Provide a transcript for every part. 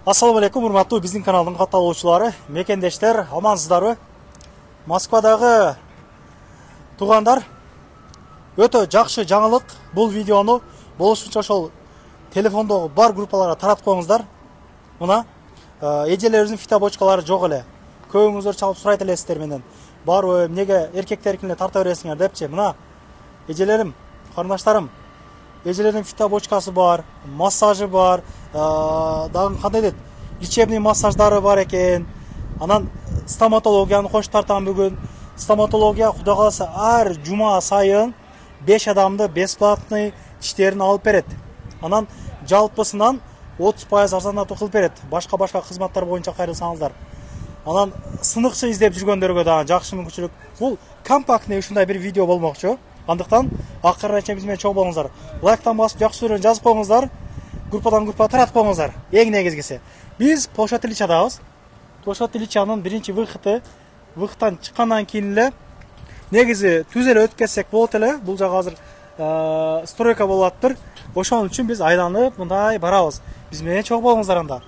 Ассаламу алейкум, урматтуу биздин каналдын катталуучулары, мекендештер, амансыздарбы? Москвадагы туугандар, өтө жакшы жаңылык. Бул видеону болушунча ошол телефондогу бар группаларга таратып коюңуздар. Мына эжелерибиздин фитобочкалары жок эле. Көбүңүздөр чалып сурайт элесиздер менен. Барбы, эмнеге эркектерикине тарта бересиңер депчи. Мына эжелерим, карындаштарым, эжелердин фитобочкасы бар, массажы бар, дагы кандай дейт, лечебный массаждары бар экен. Анан стоматологияны кош тартам бүгүн. Стоматология кудай кааласа ар жума сайын 5 адамды бесплатный тиштерин алып берет. Анан жалпысынан 30% арзандатуу кылып берет. Башка кызматтар боюнча кайрылсаңыздар. Анан сыныкчы издеп жүргөндөргө дагы жакшы мүмкүнчүлүк. Бул компактный ушундай бир видео болмокчу. Андыктан акырынча биз менен чогуу болуңуздар. Лайктан басып, жакшы сүрөөнү жазып коюңуздар. Группадан группага таратып коюңуздар. Эң негизгиси. Биз Площадь Ильичадабыз. Площадь Ильичанын биринчи выходтан чыккандан кийин эле негизи түз эле өтүп кетсек болот эле. Бул жагы азыр стройка болуп атыптыр. Ошон үчүн биз айланып мындай барабыз. Биз менен чогуу болуңуздар анда.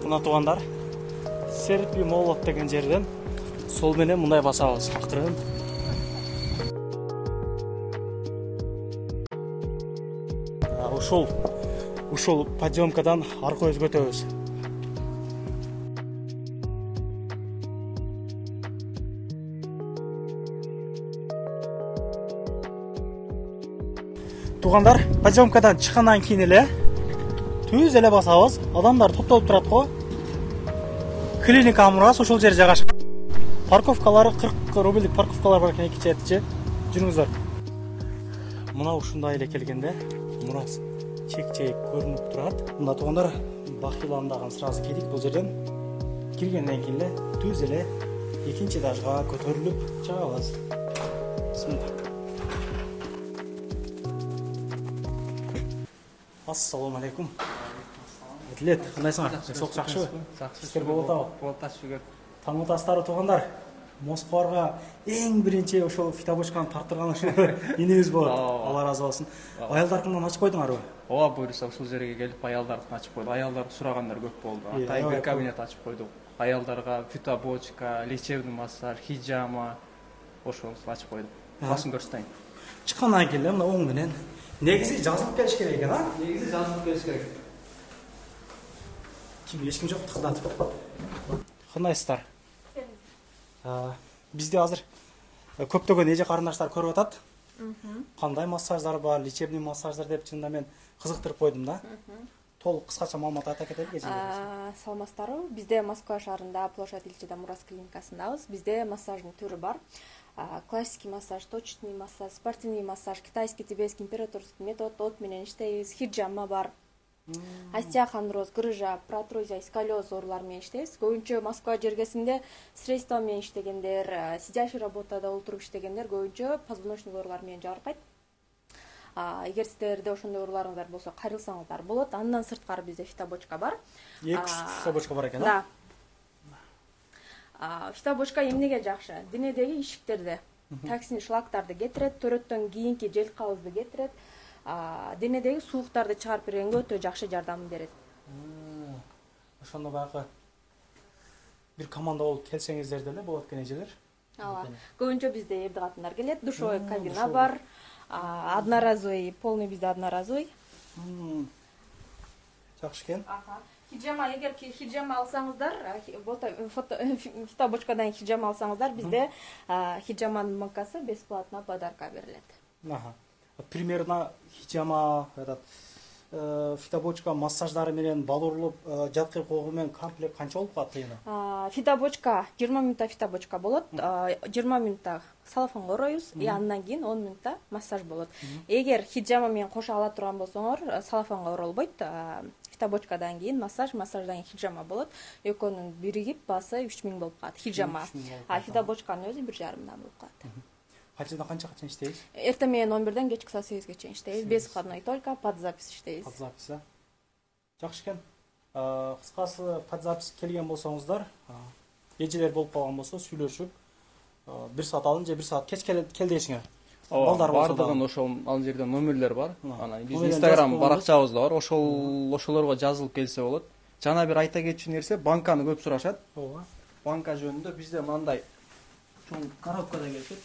Мына туугандар, Серпи Молот деген жерден сол менен мындай басабыз. Акырын. Ушул подъемкадан аркы өзгө өтөбүз. Туугандар, подъемкадан чыккандан кийин эле түз эле басабыз. Адамдар топтолуп турат го. Клиника мурас ошол жер жайгашкан. Парковкалары 40 рубльдик парковкалар бар экен, эки четичи. Жүрүңүздөр. Мына ушундай эле келгенде мурас чек-чек көрүнүп турат. Мында туугандар бахиландаган сразу кирдик. Бул жерден киргенден кийин эле түз эле экинчи этажга көтөрүлүп чыгабыз. Бисмилла. Ассаламу алейкум. Этлет, кандайсыңар? Сок жакшыбы? Жакшы. Иштер болуп атабы? Болуп атат, шүгүр. Таң атасыздар туугандар. Москвага эң биринчи ошол фитобочканы тарттырган ошо инебиз болот. Алла разы болсун. Аялдаркынан ачып койдуңарбы? Ооба, буюрса ушул жерге келип аялдарды ачып койдук. Аялдарды сурагандар көп болду. Атайын бир кабинет ачып койдук. Аялдарга фитобочка, лечебный массаж, хиджама ошону ачып койдук. Басын көрсөтөйүн. Чыккандан кийин эле мына оң менен негизи жазылып келиш керек экен, а? Негизи жазылып келиш керек. Эч ким жок кыдатып. Кандайсыздар? Бизде азыр көптөгөн эже карындаштар көрүп атат. Кандай массаждар бар, лечебный массаждар деп чында мен кызыктырып койдум да. Толук кыскача маалымат айта кетели эжелерибиз. Саламатсыздарбы? Бизде Москва шаарында Площадь Ильичада Мурас клиникасындабыз. Бизде массаждын түрү бар. Классический массаж, точечный массаж, спортивный массаж, китайский, тибетский, императорский метод, от менен иштейбиз. Хиджама бар. Остеохондроз, грыжа, протрузия, сколиоз оорулар менен иштейбиз. Көбүнчө Москва жергесинде средства менен иштегендер, сидящий работада олтуруп иштегендер көбүнчө позвоночный оорулар менен жабыркайт. Эгер сиздерде ошондой ооруларыңыздар болсо, кайрылсаңыздар болот. Андан сырткары бизде фитобочка бар. Эки фитобочка бар экен, да? Фитобочка эмнеге жакшы? Денедеги ишиктерди, токсин, шлактарды кетирет, төрөттөн кийинки жел кабызды кетирет. Денедеги сууктарды чыгарып бергенге өтө жакшы жардам берет. Ошондо баягы бир команда болуп келсеңиздер деле болот экен эжелер. Ооба. Көбүнчө бизде эрди катындар келет. Душевой кабина бар. Одноразовый, полный бизде одноразовый. Жакшы экен. Хиджама, эгер хиджама алсаңыздар, фитобочкадан хиджама алсаңыздар, бизде хиджаманын мкасы бесплатно подарка берилет. Примерно хиджама, фитобочка массаждары менен балурлуп жаткырып койгон менен комплект канча болуп калат дейм? Фитобочка 20 минутта фитобочка болот. 20 минутта салфанга ороюбуз, андан кийин 10 минутта массаж болот. Эгер хиджама менен кошо ала турган болсоңор, салфанга оролбойт. Фитобочкадан кийин массаждан кийин хиджама болот. Экөөнүн биригип баасы 3000 болуп калат хиджама. Фитобочканын өзү 1,5 болуп калат. Качадан канчага чейин иштейбиз? Эртең менен 11ден кечки саат 8ге чейин иштейбиз. Без входной только под запись иштейбиз. Под запись, а? Жакшы экен. Кыскасы подзапись келген болсоңуздар, эжелер болуп калган болсо сүйлөшүп, 1 саат алдын же 1 саат кеч кел дейсиңер. Балдар бардыгын ошол ал жерде номерлер бар. Анан биз Instagram баракчабызда бар. Ошолорго жазылып келсе болот. Жана бир айта кетчү нерсе, банканы көп сурашат. Ооба. Банка жөнүндө бизде мындай чоң коробкада келет.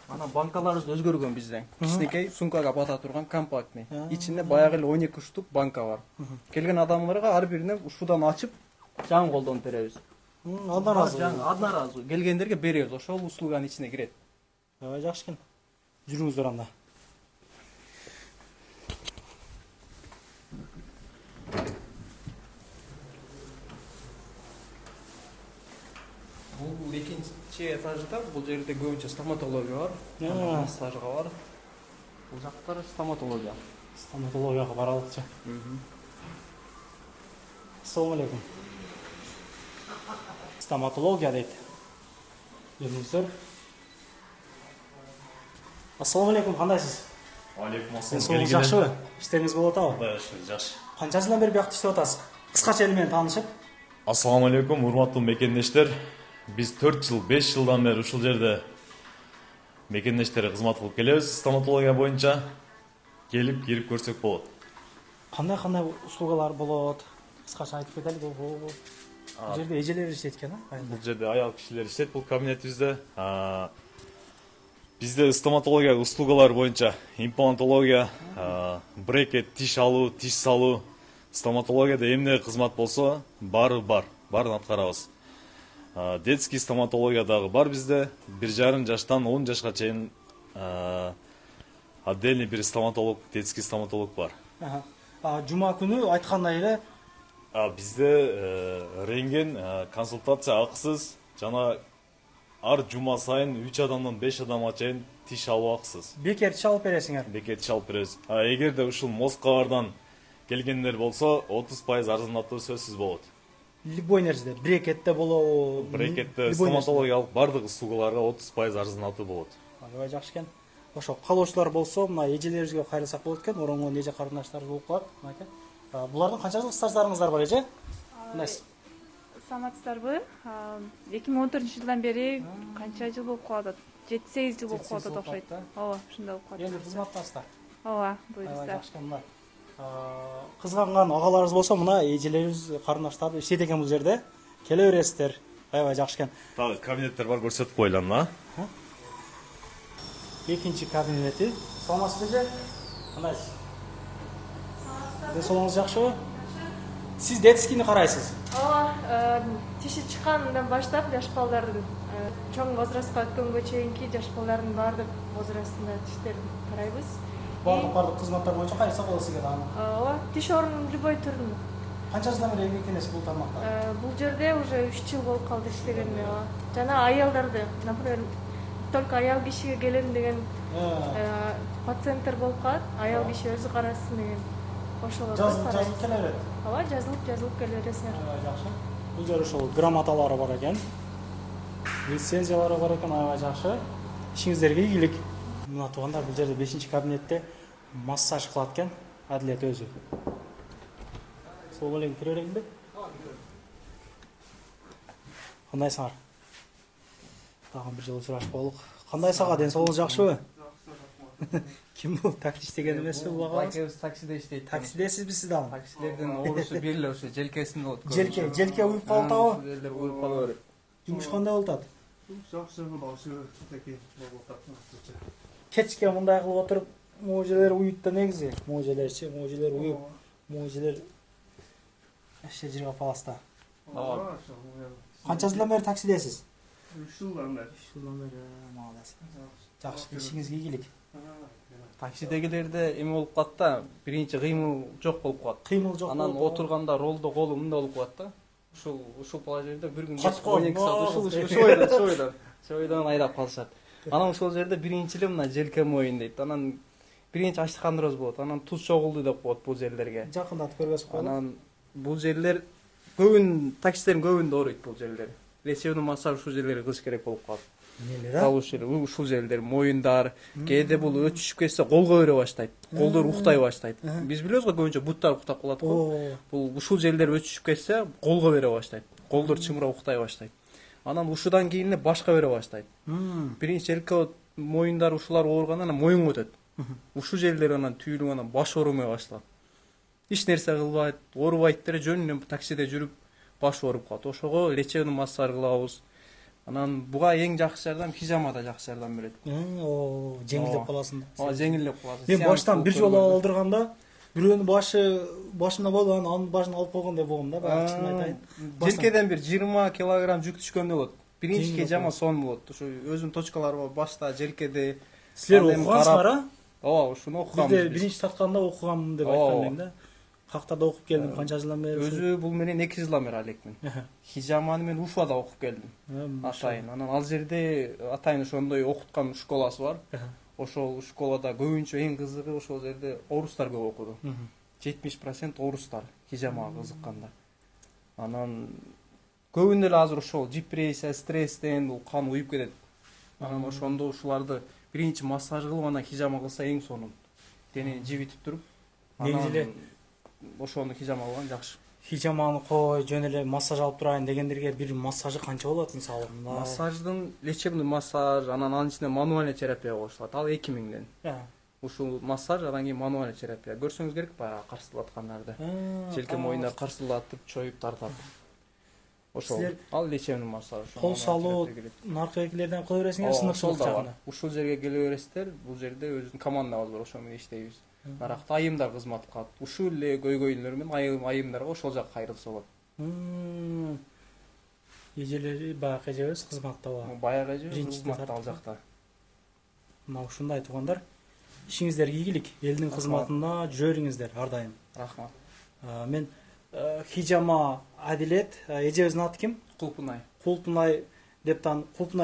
Анан банкаларыбыз өзгөргөн бизден. Кичинекей сумкага бата турган компактный. Ичинде баягы эле 12 штук банка бар. Келген адамдарга ар бирине ушудан ачып, жаңы колдонуп беребиз. Одноразовый. Келгендерге беребиз. Ошол услуганын ичине кирет. Аябай жакшы экен. Жүрүңүздөр анда. Бул экинчи этажда, бул жерде көбүнчө стоматология бар. Массажга бар. Бул жактар стоматология. Стоматологияга баралыкчы. Ассаламу алейкум. Стоматология дейт. Жүрүңүздөр. Ассаламу алейкум, кандайсыз? Алейкум Сен ассалам. жакшыбы? Иштериңиз болуп атабы? Кудай жакшы. Канча жылдан бери биякта иштеп атасыз? Кыскача эле менен таанышып. Ассаламу алейкум, урматтуу мекендештер. Биз 4 жыл, 5 жылдан бери ушул жерде мекендештерге кызмат кылып келебиз. Стоматология боюнча келип кирип көрсөк болот. Кандай услугалар болот? Кыскача айтып кетели болбойбу? Бул жерде эжелер иштейт экен, Бул жерде аял кишилер иштейт бул кабинетибизде. Бизде стоматология услугалар боюнча имплантология, брекет, тиш алуу, тиш салуу, стоматологияда эмне кызмат болсо, баарын аткарабыз. Детский стоматология дагы бар бизде. 1,5 жаштан 10 жашка чейин отдельный бир стоматолог, детский стоматолог бар. Жума күнү айткандай эле Бизде рентген консультация акысыз, жана ар жума сайын 3 адамдан 5 адамга чейин тиш алуу акысыз. бекер тиш алып бересиңер. Бекер тиш алып беребиз. Эгерде ушул Москвадан келгендер болсо, 30% арзандатуу сөзсүз болот. Любой нерседе, брекетте болобу, Брекетте стоматологиялык бардык услугаларга 30% арзандатуу болот. Аябай жакшы экен. Ошо калоочулар болсо, мына эжелерибизге кайрылсак болот экен, оронгон эже карындаштарыбыз болуп калат, мынакей. Булардын канча жылдык стаждарыңыздар бар, эже? Кандайсыз? Саламатсыздарбы? 2014-жылдан бери канча жыл болуп калат? 7-8 жыл болуп калат окшойт. Ооба, ушундай болуп калат. Эми кызматтасыздар. Ооба, Аябай буюрса. жакшы экен мына. Кызганган агаларыбыз болсо, мына эжелерибиз, карындаштарыбыз иштейт экен бул жерде. Келе бересиздер. Аябай жакшы экен. Дагы кабинеттер бар, көрсөтүп коелам да. Экинчи кабинети. Саламатсызбы, эже? Кандайсыз? Денсаулыгыңыз жакшыбы? Сиз детскийни карайсыз. Ооба, тиши чыккандан баштап жаш балдардын чоң возрастка өткөнгө чейинки жаш балдардын баардык возрастында тиштерин карайбыз. Бардык кызматтар боюнча кайрылсак болот сизге дагы. Ооба, тиш орнунун любой түрүн. Канча жылдан бери эмгектенесиз бул тармакта? Бул жерде уже 3 жыл болуп калды иштегениме. Жана аялдарды, например, только аял кишиге келем деген пациенттер болуп калат, аял киши өзү карасын деген. Ошолорду Жазылып келе берет. Ооба, жазылып келе бересиңер. Жакшы. Бул жер ошол грамоталары бар экен. Лицензиялары бар экен, аябай жакшы. Ишиңиздерге ийгилик. Мына туугандар, бул жерде 5-чи кабинетте массаж кылат экен Адилет өзү. Сол эле кире берейинби? Кандайсыңар? Тагы бир жолу сурашып коелук. Кандай сага, денсаулыгыңыз жакшыбы? Ким бул? Такси иштеген эмеспи бул ага? Байкебиз таксиде иштейт. Таксидесизби сиз дагы? Таксилердин оорусу бир эле ошо желкесинде болот. Желке уюп калып атабы? Желдер уюп кала берет. Жумуш кандай болуп атат? Жакшы болушу теки болуп атат. Кечке мындай кылып отуруп, можелер уют да негизи. Можелер уюп, можелер эше жерге паласта. Канча жылдан бери таксидесиз? 3 жылдан бери. 3 жылдан бери, молодец. Жакшы, ишиңизге ийгилик. Таксидегилерде эме болуп калат да, биринчи кыймыл жок болуп калат. Кыймыл жок. Анан отурганда ролдо колу мындай болуп калат да. Ушул положенияда бир күн Качкан, 12 саат ушойдон айдап калышат. Анан ошол жерде биринчи эле мына желке моюн дейт. Анан биринчи ачтыкандырыбыз болот. Анан туз чогулду деп коет бул жерлерге. Жакындатып көрбөсүп коелу. Анан бул жерлер көбүн таксилердин көбүндө ооруйт бул жерлер. Лечебный массаж ушул жерлерге кылыш керек болуп калат. Нелер, табуш жери ушул жерлер моюндар, кээде бул өчүшүп кетсе колго бере баштайт, колдор уктай баштайт. Биз билебиз го көбүнчө буттар уктап калат го. Бул ушул жерлер өчүшүп кетсе колго бере баштайт, колдор чымыра уктай баштайт. Анан ушудан кийин башка бере баштайт. Биринчи элке моюндар ушулар ооруганда анан моюнга өтөт. Ушул жерлер анан түйүлүп анан баш оорумай башталат. Эч нерсе кылбайт, оорубайт деле жөн эле таксиде жүрүп баш ооруп калат. Ошого лечебный массаж кылабыз. Анан буга эң жакшы жардам хижамада жакшы жардам берет. Жеңилдеп каласың. Жеңилдеп каласың. Мен баштан бир жолу алдырганда бирөөнүн башымда болду, анын башын алып койгондой болгом да, чын айтайын. Желкеден бир 20 килограмм жүк түшкөндөй болот. Биринчи хижама сон болот. Ушу өзүнүн точкалары бар, башта, желкеде. Силер окугансыңар, а? Ооба, ушуну окугам. Бизде биринчи тартканда окугам деп айткан элем да. Кактарда окуп келдим, канча жылдан бери? Өзү бул менен 2 жылдан бери алекмин. Хижаманы мен Уфада окуп келдим. Атайын. Анан ал жерде атайын ошондой окуткан школасы бар. Ошол школада көбүнчө эң кызыгы ошол жерде орустар көп окуду. 70% орустар хижамага кызыкканда. Анан көбүнө эле азыр ошол депрессия, стресстен кан уюп кетет. Анан ошондо ушуларды биринчи массаж кылып, анан хижама кылса эң сонун. Денени жибитип туруп, негизи ошону хижама кылган жакшы. Хижаманы кой, жөн эле массаж алып турайын дегендерге бир массажы канча болот мисалы? Массаждын лечебный массаж, анын ичинде мануальный терапия кошулат. Ал 2000ден. Ушул массаж, анан кийин мануальный терапия. Көрсөңүз керек баягы карсылаткандарды. Желке моюндар карсылатып, чоюп тартат. Ошол. Ал лечебный массаж. Кол салуу, наркы экилерден кыла бересиңер, сыныгчылык жагында. Ушул жерге келе бересиздер, бул жерде өзүнүн командабыз бар, ошо менен иштейбиз. Наракта айымдар кызмат кылат. Ушул эле көйгөйлөр менен айымдарга ошол жак кайрылса болот. Эжелери баягы эжебиз кызматта бар. Баягы эжебиз кызматта ал жакта. Мына ушундай туугандар, ишиңиздер ийгилик, элдин кызматында жүрүңүздөр ар дайым. Рахмат. Мен хижама Адилет, эжебиздин аты ким? Кулпунай. Кулпунай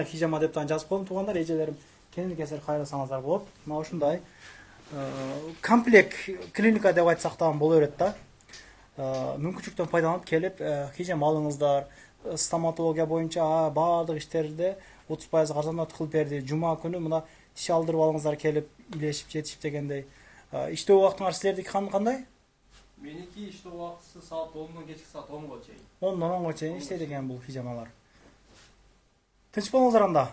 хижама дептан жазып коем туугандар, эжелерим кенен кесер кайрылсаңыздар болот. Мына ушундай комплект клиника деп айтсак да боло берет да. Мүмкүнчүлүктөн пайдаланып келип хижама алыңыздар. Стоматология боюнча баардык иштерде 30% арзандат кылып берди. Жума күнү мына тиш алдырып алыңыздар келип, илешип, жетишип дегендей. Иштөө убактыңар силердики кандай? Меники иштөө убактысы саат 10дон кечки саат 10го чейин. 10дон 10го чейин иштейт экен бул хижамалар. Тынч болуңуздар анда.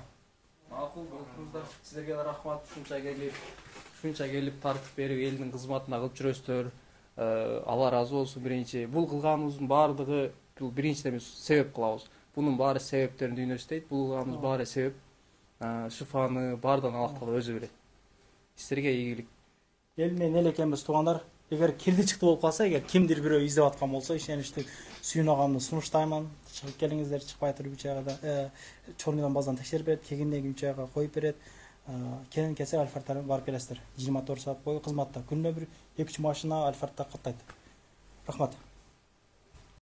Макул болуңуздар. Силерге да рахмат, ушунча келип тартып берип элдин кызматына кылып жүрөсүздөр. Алла разы болсун. Биринчи бул кылганыбыздын баардыгы бул биринчиден биз себеп кылабыз. Бунун баары себептерин дүйнө иштейт. Бул кылганыбыз баары себеп. Шифаны баардан Аллах Таала өзү берет. Силерге ийгилик. Эл менен эл экенбиз туугандар. Эгер кирди чыкты болуп калса, эгер кимдир бирөө издеп аткан болсо, ишеничтүү сүйүн агамды сунуштайман. Чыгып келиңиздер, чыкпай туруп учагда чорнудан баздан текшерип берет, кегиндеги учагга коюп берет. Кенен кесер Альфардтан барып келесиздер. 24 саат бою кызматта. Күнүнө бир 2-3 машина Альфардта каттайт. Рахмат.